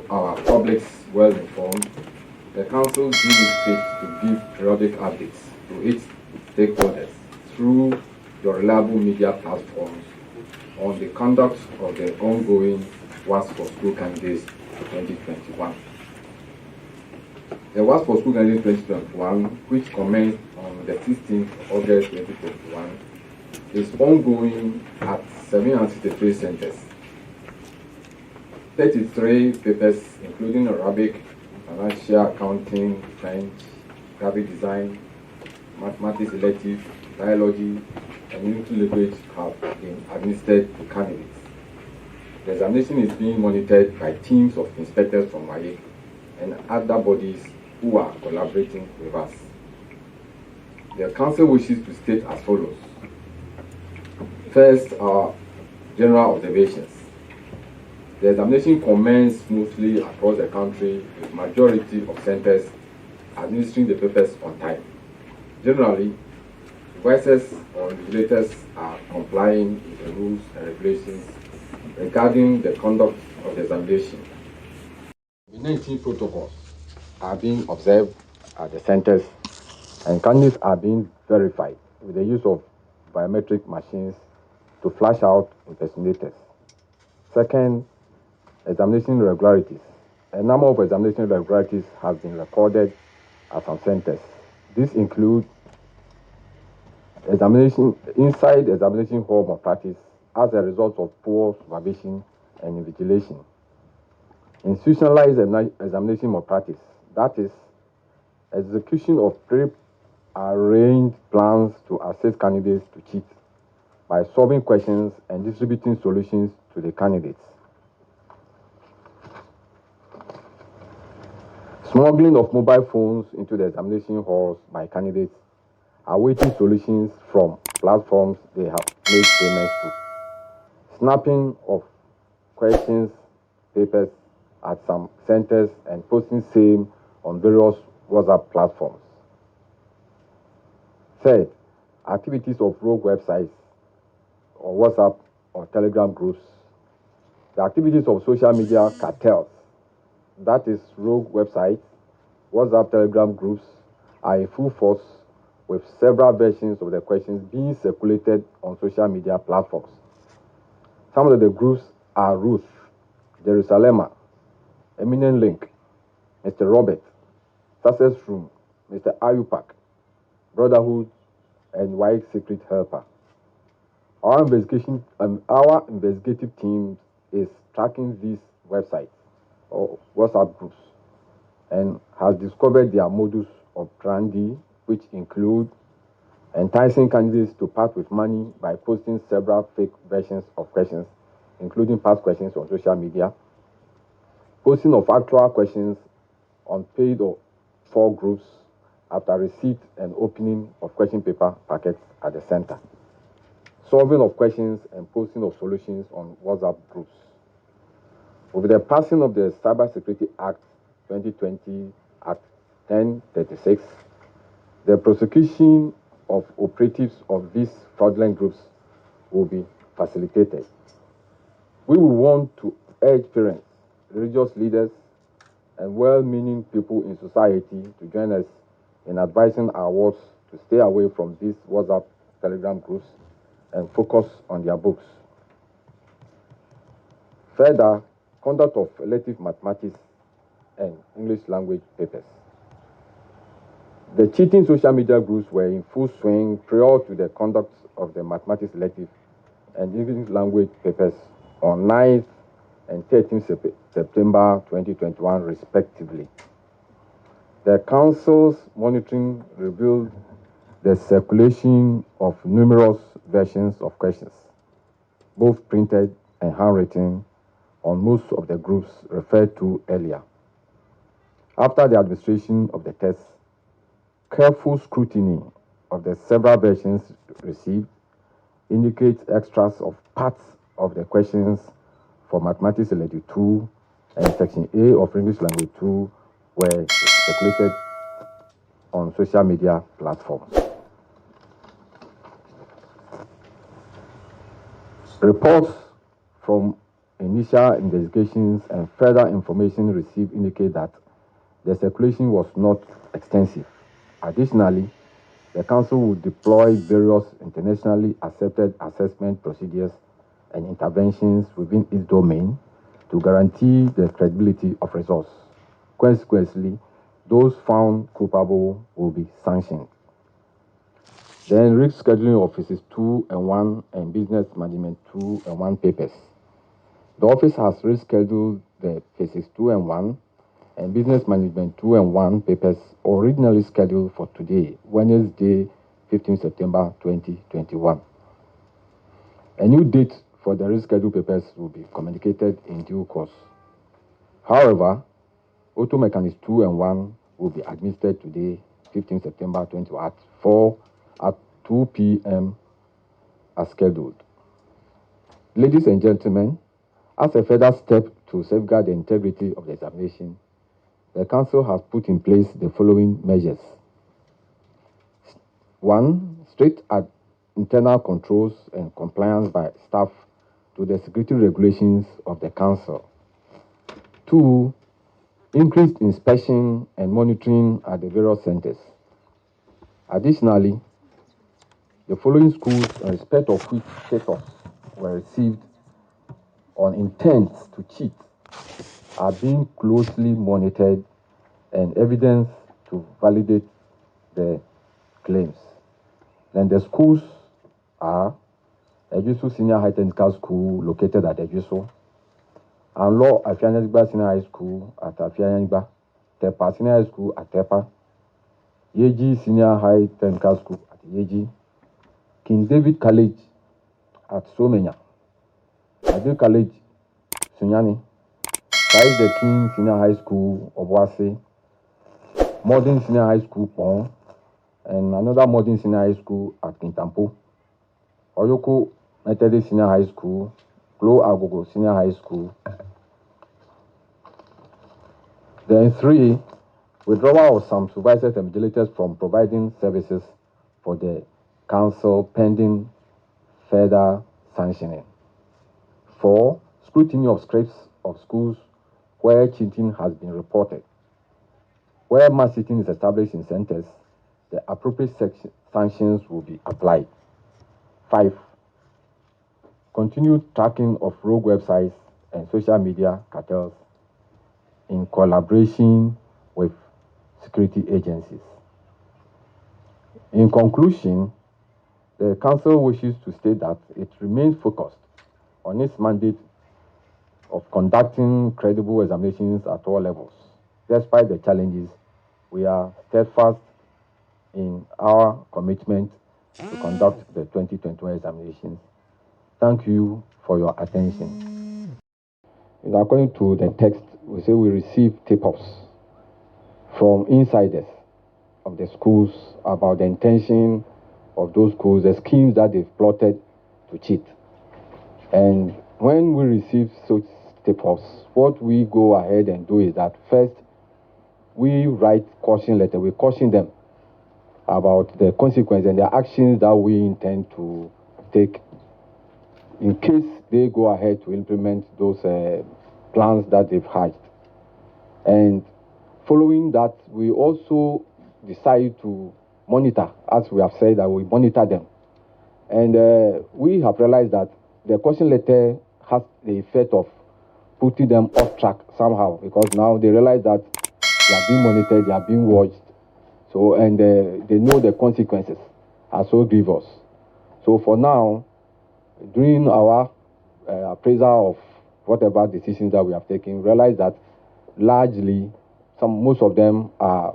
our publics well informed, the Council deems it fit to give periodic updates to its stakeholders through the reliable media platforms on the conduct of the ongoing WASSCE for School Candidates 2021. The WASSCE for School Candidates 2021, which commenced on the 16th of August 2021, is ongoing at 763 centers. 33 papers, including Arabic, financial accounting, French, graphic design, mathematics elective, biology, and English language have been administered to candidates. The examination is being monitored by teams of inspectors from WAEC and other bodies who are collaborating with us. The Council wishes to state as follows. First, our general observations. The examination commenced smoothly across the country with majority of centers administering the papers on time. Generally, supervisors or invigilators are complying with the rules and regulations regarding the conduct of the examination. COVID-19 protocols are being observed at the centers, and candidates are being verified with the use of biometric machines to flash out impersonators. Second, examination irregularities. A number of examination irregularities have been recorded at some centers. These include examination inside the examination hall malpractice as a result of poor supervision and invigilation. Institutionalized examination malpractice, that is, execution of pre-arranged plans to assist candidates to cheat by solving questions and distributing solutions to the candidates. Smuggling of mobile phones into the examination halls by candidates awaiting solutions from platforms they have made payments to. Snapping of questions papers at some centers and posting same on various WhatsApp platforms. Third, activities of rogue websites or WhatsApp or Telegram groups. The activities of social media cartels, that is rogue websites, WhatsApp, Telegram groups, are in full force with several versions of the questions being circulated on social media platforms. Some of the groups are Ruth, Jerusalem, Eminent Link, Mr. Robert, Success Room, Mr. Ayupak, Brotherhood, and WAEC Secret Helper. Our investigative team is tracking these websites or WhatsApp groups and has discovered their modus operandi, which include enticing candidates to part with money by posting several fake versions of questions, including past questions on social media, posting of actual questions on paid or for groups after receipt and opening of question paper packets at the center, solving of questions and posting of solutions on WhatsApp groups. With the passing of the Cybersecurity Act 2020 Act 1036, the prosecution of operatives of these fraudulent groups will be facilitated. We will want to urge parents, religious leaders, and well-meaning people in society to join us in advising our wards to stay away from these WhatsApp, Telegram groups and focus on their books. Further, conduct of elective mathematics and English language papers. The cheating social media groups were in full swing prior to the conduct of the mathematics elective and English language papers on 9th and 13th September 2021, respectively. The Council's monitoring revealed the circulation of numerous versions of questions, both printed and handwritten, on most of the groups referred to earlier. After the administration of the test, careful scrutiny of the several versions received indicates extras of parts of the questions for Mathematics Elective 2 and Section A of English Language 2 were circulated on social media platforms. Reports from initial investigations and further information received indicate that the circulation was not extensive. Additionally, the Council will deploy various internationally accepted assessment procedures and interventions within its domain to guarantee the credibility of results. Consequently, those found culpable will be sanctioned. Then rescheduling of phases 2 and 1 and business management 2 and 1 papers. The office has rescheduled the phases 2 and 1 and business management 2 and 1 papers originally scheduled for today, Wednesday, 15 September 2021. A new date for the rescheduled papers will be communicated in due course. However, Auto Mechanics 2 and 1 will be administered today, 15 September 2021 at 2 p.m. as scheduled. Ladies and gentlemen, as a further step to safeguard the integrity of the examination, the Council has put in place the following measures. 1. Strict internal controls and compliance by staff to the security regulations of the Council. 2. Increased inspection and monitoring at the various centers. Additionally, the following schools, in respect of which status were received on intent to cheat, are being closely monitored and evidence to validate the claims. Then the schools are Ejisu Senior High Technical School located at Ejisu, Anlo-Afiadenyigba Senior High School at Afiadenyigba, Tepa Senior High School at Tepa, Yeji Senior High Technical School at Yeji, King David College at Somanya, Ado College, Sunyani, Christ the King Senior High School, Obuasi, Modern Senior High School, Kpong, and another Modern Senior High School at Kintampo, Oyoko Methodist Senior High School, Agogo Senior High School. Then 3, withdrawal of some supervisors and invigilators from providing services for the Council pending further sanctioning. 4, scrutiny of scripts of schools where cheating has been reported. Where mass cheating is established in centers, the appropriate sanctions will be applied. 5, continued tracking of rogue websites and social media cartels in collaboration with security agencies. In conclusion, the Council wishes to state that it remains focused on its mandate of conducting credible examinations at all levels. Despite the challenges, we are steadfast in our commitment to conduct the 2021 examinations. Thank you for your attention. According to the text, we say we receive tip-offs from insiders of the schools about the intention of those schools, the schemes that they've plotted to cheat. And when we receive such tip-offs, what we go ahead and do is that first, we write caution letter. We caution them about the consequences and the actions that we intend to take in case they go ahead to implement those plans that they've hatched. And following that, we also decide to monitor, as we have said, that we monitor them. And we have realized that the caution letter has the effect of putting them off track somehow, because now they realize that they are being monitored, they are being watched. So, and they know the consequences are so grievous. So for now, during our appraisal of whatever decisions that we have taken, realize that largely, most of them are